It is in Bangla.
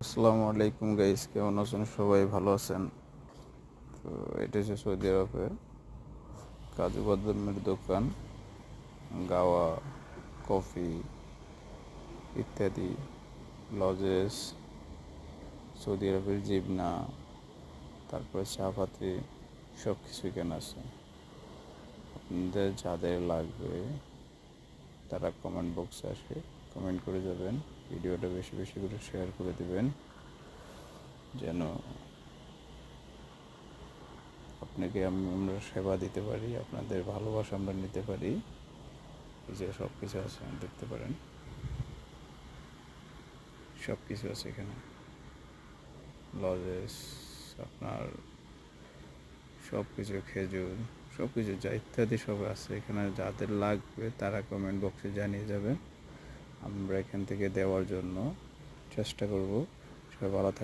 আসসালামু আলাইকুম গাইস, কেমন আছেন? সবাই ভালো আছেন? তো এটা হচ্ছে সৌদি আরবের কাজু বাদামের দোকান, গাওয়া, কফি ইত্যাদি, লজেস, সৌদি আরবের জিবনা, তারপরে চাপাতি, সব কিছু এখানে আছে। আপনাদের যাদের লাগবে তারা কমেন্ট বক্সে আসে কমেন্ট করে যাবেন। ভিডিওটা বেশি বেশি করে শেয়ার করে দিবেন যেন আপনাকে আমরা সেবা দিতে পারি, আপনাদের ভালোবাসা আমরা নিতে পারি। এই যে সব কিছু আছে দেখতে পারেন, সব কিছু আছে এখানে। লজেস, আপনার সব কিছু, খেজুর, সব কিছু যা ইত্যাদি সব আছে এখানে। যাদের লাগবে তারা কমেন্ট বক্সে জানিয়ে যাবেন, আমরা এখান থেকে দেওয়ার জন্য চেষ্টা করব। সবাই ভালো থাকবেন।